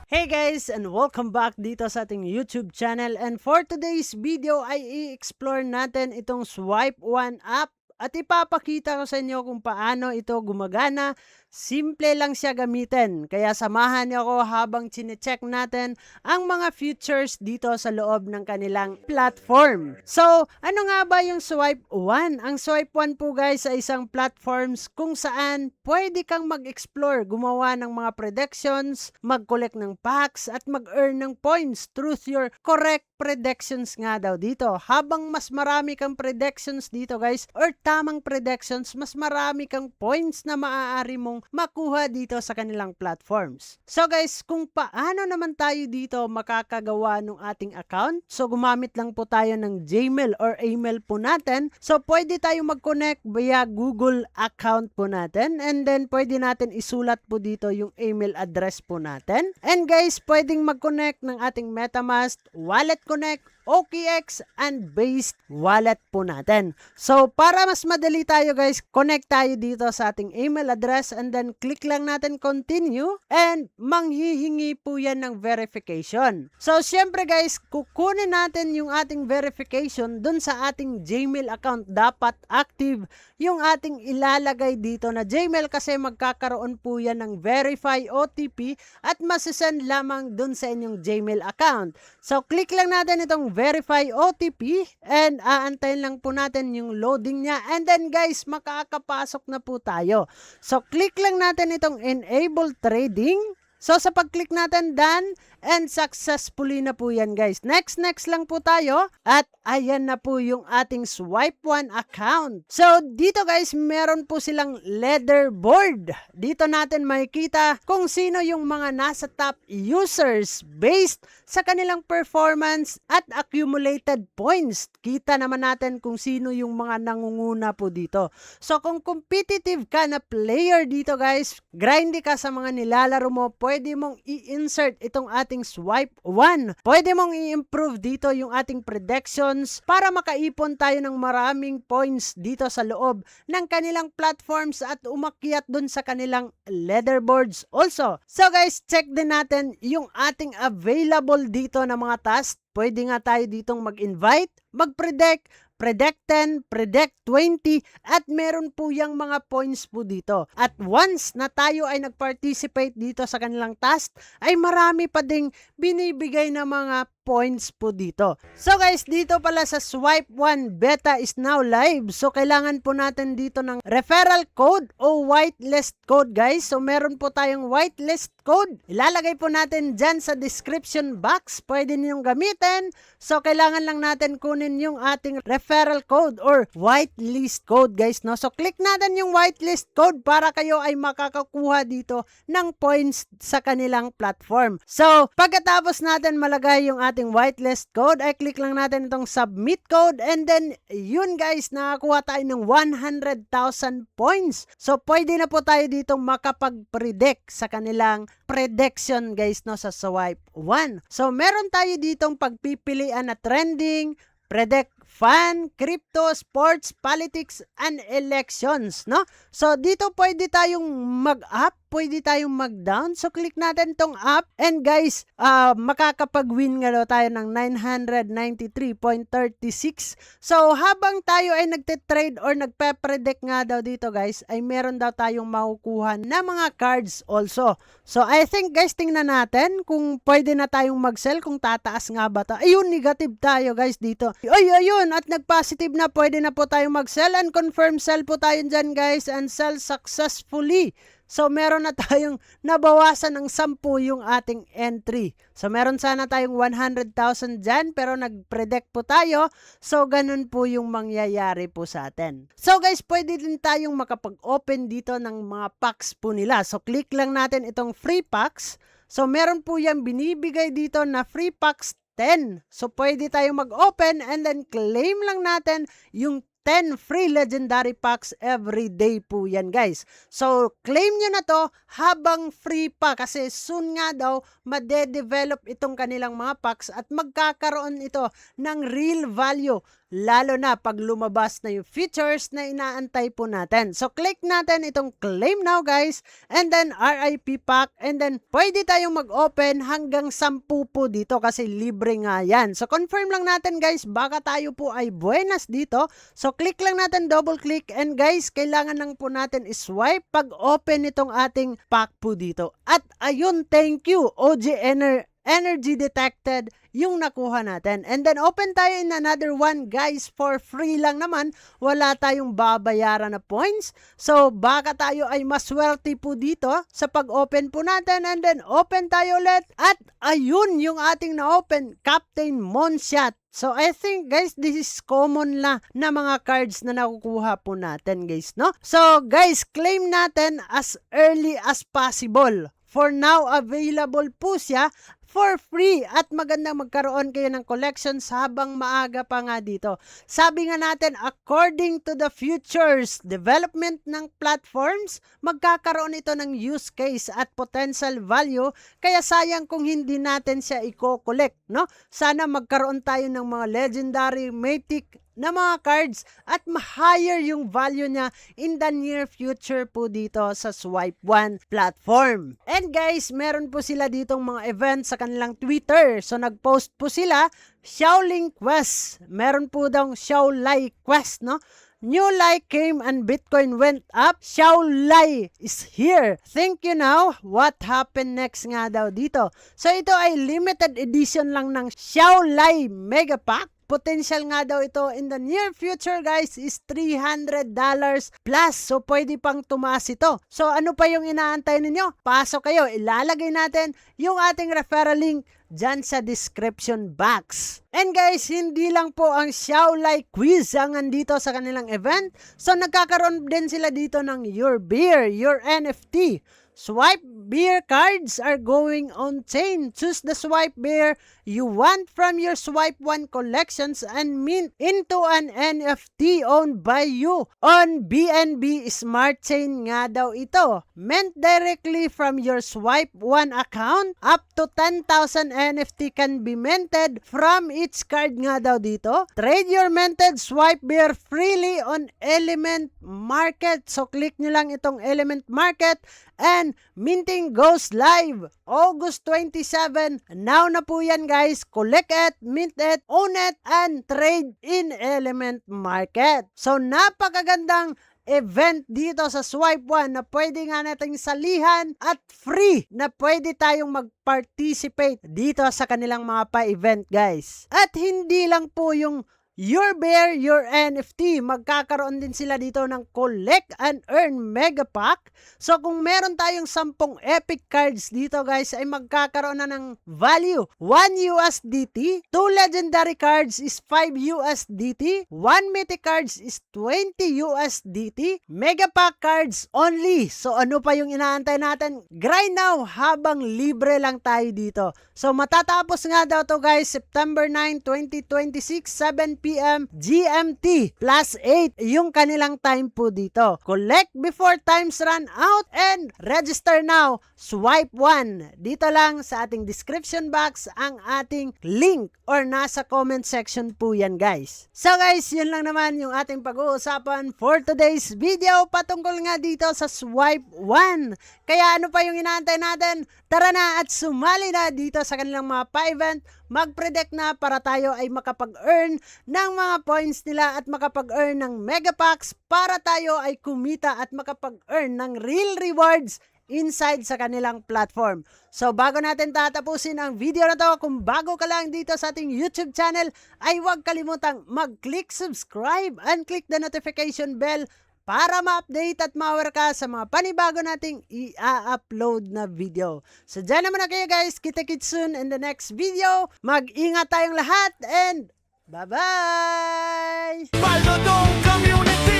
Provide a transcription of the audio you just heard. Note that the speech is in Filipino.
Hey guys, and welcome back dito sa ating YouTube channel. And for today's video ay i-explore natin itong Swipe 1 app at ipapakita ko sa inyo kung paano ito gumagana. Simple lang siya gamitin. Kaya samahan niyo ako habang chine-check natin ang mga features dito sa loob ng kanilang platform. So, ano nga ba yung Swipe 1? Ang Swipe 1 po guys ay isang platforms kung saan pwede kang mag-explore, gumawa ng mga predictions, mag-collect ng packs at mag-earn ng points through your correct predictions nga daw dito. Habang mas marami kang predictions dito guys or tamang predictions, mas marami kang points na maaari mong makuha dito sa kanilang platforms. So guys, kung paano naman tayo dito makakagawa ng ating account, so gumamit lang po tayo ng Gmail or email po natin. So pwede tayo mag-connect via Google account po natin, and then pwede natin isulat po dito yung email address po natin. And guys, pwedeng mag-connect ng ating MetaMask, Wallet Connect, OKX, and Based Wallet po natin. So, para mas madali tayo guys, connect tayo dito sa ating email address and then click lang natin continue and manghihingi po yan ng verification. So, syempre guys, kukunin natin yung ating verification dun sa ating Gmail account. Dapat active yung ating ilalagay dito na Gmail kasi magkakaroon po yan ng verify OTP at masisend lamang dun sa inyong Gmail account. So, click lang natin itong verify OTP and aantayin lang po natin yung loading niya, and then guys, makakapasok na po tayo. So click lang natin itong enable trading. So sa pag-click natin, done and successfully na po yan guys. Next lang po tayo at ayan na po yung ating Swipe 1 account. So dito guys, meron po silang leaderboard. Dito natin makikita kung sino yung mga nasa top users based sa kanilang performance at accumulated points. Kita naman natin kung sino yung mga nangunguna po dito. So kung competitive ka na player dito guys, grindy ka sa mga nilalaro mo, pwede mong i-insert itong ating Swipe 1. Pwede mong i-improve dito yung ating predictions para makaipon tayo ng maraming points dito sa loob ng kanilang platforms at umakyat dun sa kanilang leaderboards also. So guys, check din natin yung ating available dito na mga tasks. Pwede nga tayo ditong mag-invite, mag-predict, predict 10, predict 20, at meron po yung mga points po dito. At once na tayo ay nag-participate dito sa kanilang task, ay marami pa ding binibigay na mga points po dito. So guys, dito pala sa Swipe 1 beta is now live. So kailangan po natin dito ng referral code o whitelist code guys. So meron po tayong whitelist code. Ilalagay po natin dyan sa description box. Pwede niyong gamitin. So kailangan lang natin kunin yung ating referral code or whitelist code guys, no? So click natin yung whitelist code para kayo ay makakakuha dito ng points sa kanilang platform. So pagkatapos natin malagay yung ating whitelist code, ay click lang natin itong submit code, and then yun guys, nakakuha tayo ng 100,000 points. So pwede na po tayo ditong makapag-predict sa kanilang prediction guys, no, sa Swipe 1. So meron tayo ditong pagpipilian na trending, predict fan, crypto, sports, politics, and elections, no? So dito pwede tayong mag-up, pwede tayong mag-down. So click natin tong up, and guys, makakapag-win nga daw tayo ng 993.36. So habang tayo ay nagte-trade or nagpe-predict nga daw dito guys, ay meron daw tayong makukuha na mga cards also. So I think guys, tingnan natin kung pwede na tayong mag-sell, kung tataas nga ba ito. Ayun, negative tayo guys dito. Ayun, at nag-positive na, pwede na po tayong mag-sell and confirm sell po tayo dyan guys, and sell successfully. So meron na tayong nabawasan ng 10 yung ating entry. So meron sana tayong 100,000 dyan, pero nag-predict po tayo. So ganun po yung mangyayari po sa atin. So guys, pwede din tayong makapag-open dito ng mga packs po nila. So click lang natin itong free packs. So meron po yung binibigay dito na free packs 10. So pwede tayong mag-open and then claim lang natin yung 10 free legendary packs every day po yan guys. So claim nyo na to habang free pa, kasi soon nga daw made-develop itong kanilang mga packs at magkakaroon ito ng real value lalo na pag lumabas na yung features na inaantay po natin. So click natin itong claim now guys, and then RIP pack, and then pwede tayong mag-open hanggang 10 po dito kasi libre nga yan. So confirm lang natin guys, baka tayo po ay buenas dito. So click lang natin, double click, and guys, kailangan lang po natin i-swipe pag open itong ating pack po dito. At ayun, thank you OG Energy detected yung nakuha natin. And then open tayo in another one guys, for free lang naman, wala tayong babayaran na points. So baka tayo ay maswerte po dito sa pag-open po natin, and then open tayo ulit. At ayun yung ating na-open, Captain Monshot. So I think guys, this is common na mga cards na nakukuha po natin guys, no? So guys, claim natin as early as possible. For now, available po siya for free at magandang magkaroon kayo ng collections habang maaga pa nga dito. Sabi nga natin, according to the futures development ng platforms, magkakaroon ito ng use case at potential value, kaya sayang kung hindi natin siya i-collect, no? Sana magkaroon tayo ng mga legendary, mythic na mga cards at ma-higher yung value niya in the near future po dito sa Swipe 1 platform. And guys, meron po sila ditong mga events sa kanilang Twitter. So nag-post po sila, Xiaoling Quest. Meron po daw Xiaolai Quest, no? New Lai came and Bitcoin went up. Xiaolai is here. Thank you now. What happened next nga daw dito? So ito ay limited edition lang ng Xiaolai Mega Pack. Potential nga daw ito in the near future guys is $300 plus. So pwede pang tumaas ito. So ano pa yung inaantay ninyo? Pasok kayo. Ilalagay natin yung ating referral link dyan sa description box. And guys, hindi lang po ang Xiaolai quiz ang andito sa kanilang event. So nagkakaroon din sila dito ng Your Beer, Your NFT. Swipe beer cards are going on chain. Choose the swipe beer you want from your Swipe 1 collections and mint into an NFT owned by you on BNB Smart Chain nga daw ito. Mint directly from your Swipe 1 account. Up to 10,000 NFT can be minted from each card nga daw dito. Trade your minted swipe beer freely on Element Market. So click nyo lang itong Element Market. And minting goes live August 27. Now na po yan guys. Collect it, mint it, own it, and trade in Element Market. So napakagandang event dito sa Swipe 1 na pwede nga nating salihan at free na pwede tayong mag-participate dito sa kanilang mga pa-event guys. At hindi lang po yung Your Bear, Your NFT. Magkakaroon din sila dito ng Collect and Earn Mega Pack. So kung meron tayong 10 epic cards dito guys, ay magkakaroon na ng value. 1 USDT, 2 legendary cards is 5 USDT, 1 mythic cards is 20 USDT, Mega Pack cards only. So ano pa yung inaantay natin? Grind now habang libre lang tayo dito. So matatapos nga daw to guys, September 9, 2026, 7 PM GMT plus 8 yung kanilang time po dito. Collect before times run out and register now. Swipe 1. Dito lang sa ating description box ang ating link or nasa comment section po yan guys. So guys, yun lang naman yung ating pag-uusapan for today's video patungkol nga dito sa Swipe 1. Kaya ano pa yung inaantay natin? Tara na at sumali na dito sa kanilang mga pa-event. Mag-predict na para tayo ay makapag-earn ng mga points nila at makapag-earn ng mega packs para tayo ay kumita at makapag-earn ng real rewards inside sa kanilang platform. So bago natin tatapusin ang video na to, kung bago ka lang dito sa ating YouTube channel, ay huwag kalimutang mag-click subscribe and click the notification bell para ma-update at ma-aware ka sa mga panibago nating i-upload na video. So dyan naman na kayo guys, kita-kits soon in the next video. Mag-ingat tayong lahat and bye-bye! Baldodong Community